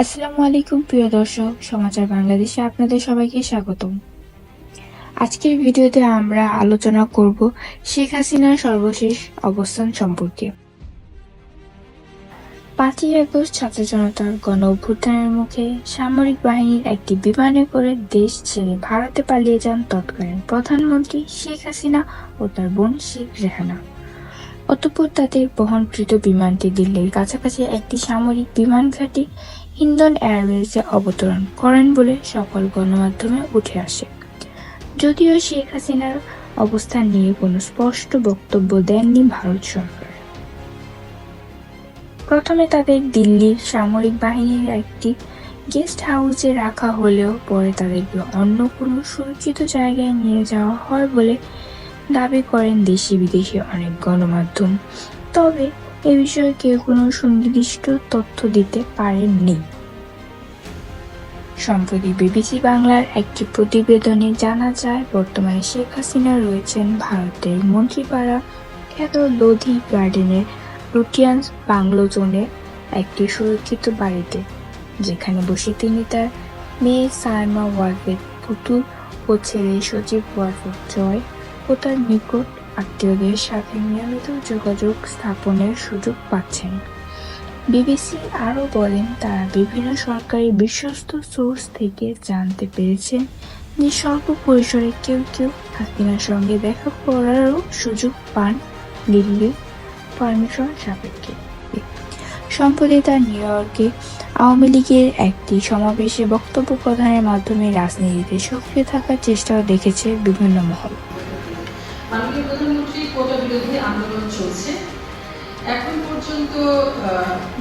আসসালামু আলাইকুম প্রিয় দর্শক, সমাচার বাংলাদেশে আপনাদের সবাইকে স্বাগতম। আজকের ভিডিওতে আমরা আলোচনা করব শেখ হাসিনার সর্বশেষ অবস্থান সম্পর্কে। ৫ই আগস্ট ছাত্র জনতার গণ অভ্যুত্থানের মুখে সামরিক বাহিনীর একটি বিমানে করে দেশ ছেড়ে ভারতে পালিয়ে যান তৎকালীন প্রধানমন্ত্রী শেখ হাসিনা ও তার বোন শেখ রেহানা। অতঃপর তাদের বহনকৃত বিমানটি দিল্লির কাছাকাছি একটি সামরিক বিমান ঘাঁটি হিন্দন এয়ারওয়েজে অবতরণ করেন বলে সকল গণমাধ্যমে উঠে আসে। যদিও শেখ হাসিনার অবস্থান নিয়ে কোনো স্পষ্ট বক্তব্য দেননি ভারত সরকার। প্রথমে তাদের দিল্লির সামরিক বাহিনীর একটি গেস্ট হাউসে রাখা হলেও পরে তাদেরকে অন্য কোনো সুরক্ষিত জায়গায় নিয়ে যাওয়া হয় বলে দাবি করেন দেশি বিদেশি অনেক গণমাধ্যম। তবে এ বিষয়ে কেউ কোনো সুনির্দিষ্ট তথ্য দিতে পারেননি। সম্প্রতি বিবিসি বাংলার একটি প্রতিবেদনে জানা যায়, বর্তমানে শেখ হাসিনা রয়েছেন ভারতের মন্ত্রীপাড়া খ্যাত লোধি গার্ডেনের লুটিয়ান্স বাংলো জোনে একটি সুরক্ষিত বাড়িতে, যেখানে বসে তিনি তার মেয়ে সায়মা ওয়ারফের পুতুল ও ছেলে সজীব ওয়ারফের জয় ও তার নিকট আত্মীয়দের সাথে নিয়মিত যোগাযোগ স্থাপনের সুযোগ পাচ্ছেন। বিবিসি আরও বলেন, তারা বিভিন্ন সরকারি বিশ্বস্ত সোর্স থেকে জানতে পেরেছেন যে স্বল্প পরিসরে কেউ কেউ হাসিনার সঙ্গে দেখা করারও সুযোগ পান দিল্লির পারমিশন সাপেক্ষে। সম্প্রতি তার নিউ ইয়র্কে আওয়ামী লীগের একটি সমাবেশে বক্তব্য প্রদানের মাধ্যমে রাজনীতিতে সক্রিয় থাকার চেষ্টাও দেখেছে বিভিন্ন মহল। মাননীয় প্রধানমন্ত্রী কোটা বিরোধী আন্দোলন চলছে। এখন পর্যন্ত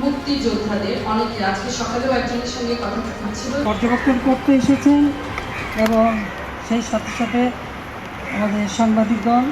মুক্তিযোদ্ধাদের অনেকে, আজকে সকালেও একজনের সঙ্গে কথা হচ্ছিল, পর্যবেক্ষণ করতে এসেছেন এবং সেই সাথে সাথে আমাদের সাংবাদিকগণ